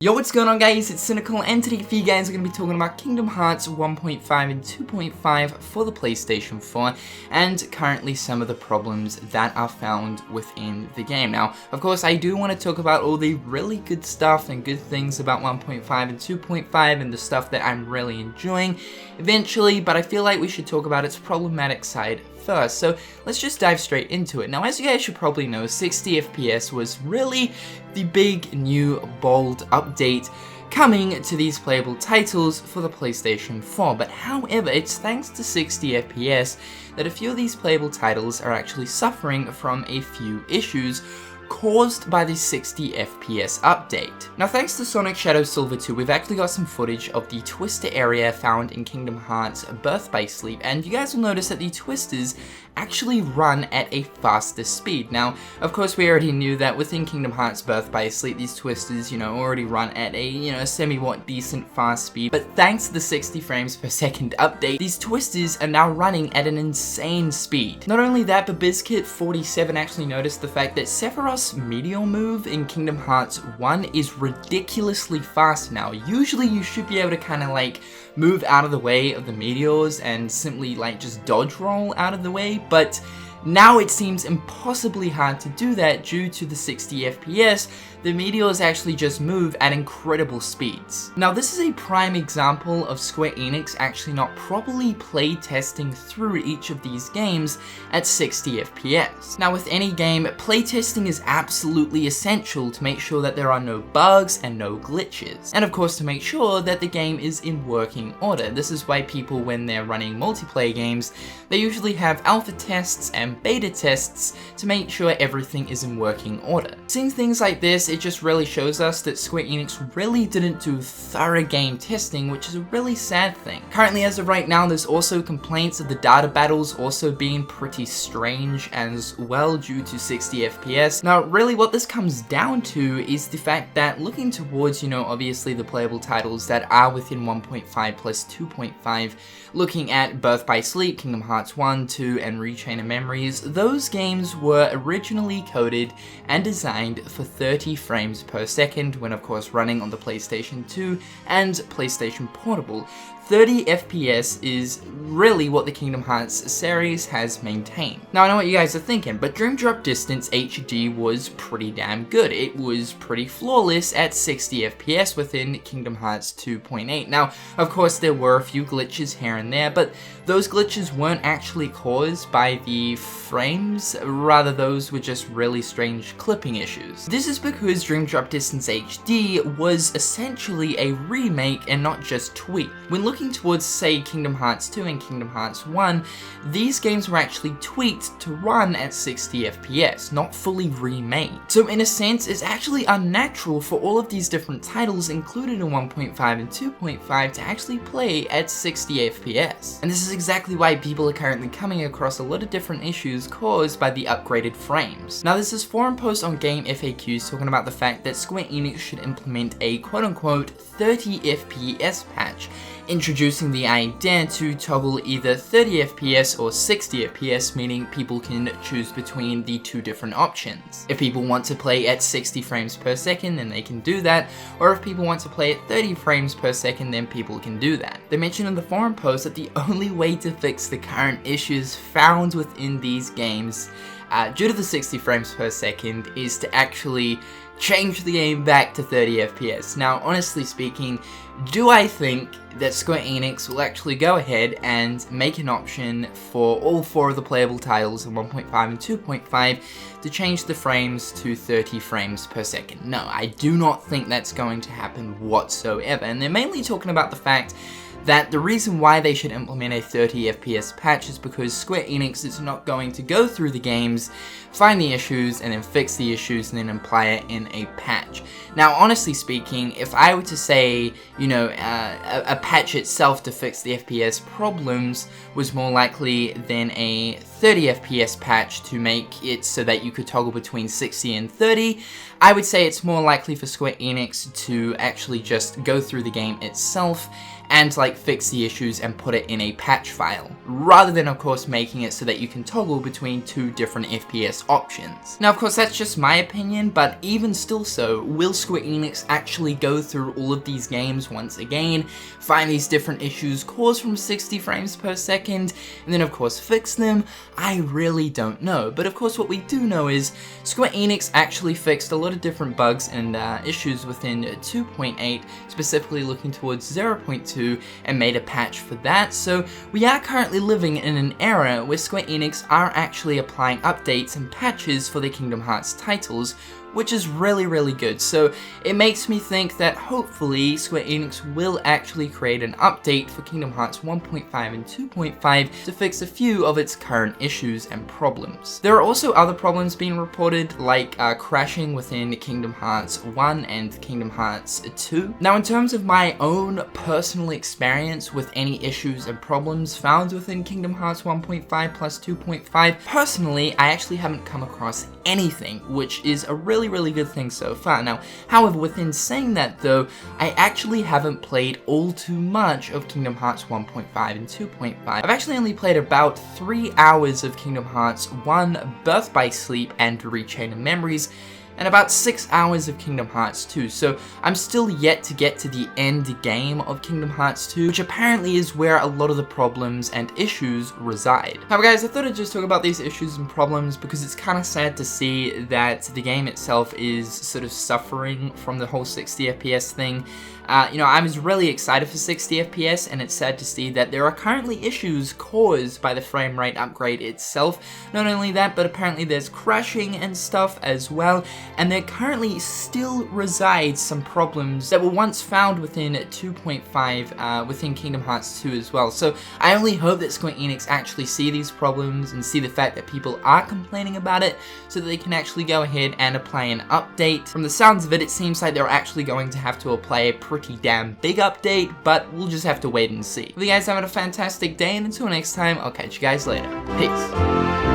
Yo, what's going on guys, it's Cynical, and today for you guys we're going to be talking about Kingdom Hearts 1.5 and 2.5 for the PlayStation 4, and currently some of the problems that are found within the game. Now, of course, I do want to talk about all the really good stuff and good things about 1.5 and 2.5 and the stuff that I'm really enjoying eventually, but I feel like we should talk about its problematic side first. So let's just dive straight into it. Now, as you guys should probably know, 60 FPS was really the big new bold update coming to these playable titles for the PlayStation 4, but however, it's thanks to 60 FPS that a few of these playable titles are actually suffering from a few issues caused by the 60 FPS update. Now, thanks to Sonic Shadow Silver 2, we've actually got some footage of the twister area found in Kingdom Hearts Birth by Sleep, and you guys will notice that the twisters actually run at a faster speed. Now, of course, we already knew that within Kingdom Hearts Birth by Sleep, these twisters, already run at a, semi-what decent fast speed, but thanks to the 60 frames per second update, these twisters are now running at an insane speed. Not only that, but BizKit47 actually noticed the fact that Sephiroth's meteor move in Kingdom Hearts 1 is ridiculously fast now. Usually you should be able to kind of like move out of the way of the meteors and simply like just dodge roll out of the way, but now it seems impossibly hard to do that due to the 60 FPS. The meteors actually just move at incredible speeds. Now, this is a prime example of Square Enix actually not properly play testing through each of these games at 60 FPS. Now, with any game, play testing is absolutely essential to make sure that there are no bugs and no glitches, and of course to make sure that the game is in working order. This is why people, when they're running multiplayer games, they usually have alpha tests and beta tests to make sure everything is in working order. Seeing things like this, it just really shows us that Square Enix really didn't do thorough game testing, which is a really sad thing. Currently, as of right now, there's also complaints of the data battles also being pretty strange as well due to 60 FPS. Now, really what this comes down to is the fact that looking towards, obviously the playable titles that are within 1.5 plus 2.5, looking at Birth by Sleep, Kingdom Hearts 1, 2, and Rechain of Memories, those games were originally coded and designed for 30 frames per second when of course running on the PlayStation 2 and PlayStation Portable. 30 FPS is really what the Kingdom Hearts series has maintained. Now, I know what you guys are thinking, but Dream Drop Distance HD was pretty damn good. It was pretty flawless at 60 FPS within Kingdom Hearts 2.8. Now, of course, there were a few glitches here and there, but those glitches weren't actually caused by the frames, rather those were just really strange clipping issues. This is because Dream Drop Distance HD was essentially a remake and not just tweak. When looking towards, say, Kingdom Hearts 2 and Kingdom Hearts 1, these games were actually tweaked to run at 60 FPS, not fully remade. So in a sense, it's actually unnatural for all of these different titles included in 1.5 and 2.5 to actually play at 60 FPS. And this is exactly why people are currently coming across a lot of different issues caused by the upgraded frames. Now, there's this forum post on Game FAQs talking about the fact that Square Enix should implement a quote-unquote 30 FPS patch, introducing the idea to toggle either 30 FPS or 60 FPS, meaning people can choose between the two different options. If people want to play at 60 frames per second, then they can do that, or if people want to play at 30 frames per second, then people can do that. They mentioned in the forum post that the only way to fix the current issues found within these games due to the 60 frames per second is to actually change the game back to 30 FPS. Now, honestly speaking, do I think that Square Enix will actually go ahead and make an option for all 4 of the playable titles in 1.5 and 2.5 to change the frames to 30 frames per second? No, I do not think that's going to happen whatsoever, and they're mainly talking about the fact that the reason why they should implement a 30 FPS patch is because Square Enix is not going to go through the games, find the issues, and then fix the issues, and then apply it in a patch. Now, honestly speaking, if I were to say, a patch itself to fix the FPS problems was more likely than a 30 FPS patch to make it so that you could toggle between 60 and 30, I would say it's more likely for Square Enix to actually just go through the game itself and like fix the issues and put it in a patch file, rather than of course making it so that you can toggle between 2 different FPS options. Now of course that's just my opinion, but even still so, will Square Enix actually go through all of these games once again, find these different issues caused from 60 frames per second, and then of course fix them? I really don't know, but of course what we do know is Square Enix actually fixed a lot of different bugs and issues within 2.8, specifically looking towards 0.2, and made a patch for that. So we are currently living in an era where Square Enix are actually applying updates and patches for their Kingdom Hearts titles, which is really good. So it makes me think that hopefully Square Enix will actually create an update for Kingdom Hearts 1.5 and 2.5 to fix a few of its current issues and problems. There are also other problems being reported, like crashing within Kingdom Hearts 1 and Kingdom Hearts 2. Now in terms of my own personal experience with any issues and problems found within Kingdom Hearts 1.5 plus 2.5, personally I actually haven't come across anything, which is a really good thing so far. Now, however, within saying that though, I actually haven't played all too much of Kingdom Hearts 1.5 and 2.5. I've actually only played about 3 hours of Kingdom Hearts 1, Birth by Sleep and Rechain of Memories, and about 6 hours of Kingdom Hearts 2, so I'm still yet to get to the end game of Kingdom Hearts 2, which apparently is where a lot of the problems and issues reside. However guys, I thought I'd just talk about these issues and problems because it's kind of sad to see that the game itself is sort of suffering from the whole 60 FPS thing. You know, I was really excited for 60 FPS, and it's sad to see that there are currently issues caused by the frame rate upgrade itself. Not only that, but apparently there's crashing and stuff as well, and there currently still resides some problems that were once found within 2.5 within Kingdom Hearts 2 as well. So I only hope that Square Enix actually see these problems and see the fact that people are complaining about it, so that they can actually go ahead and apply an update. From the sounds of it, it seems like they're actually going to have to apply a pretty damn big update, but we'll just have to wait and see. Well, you guys having a fantastic day, and until next time, I'll catch you guys later. Peace.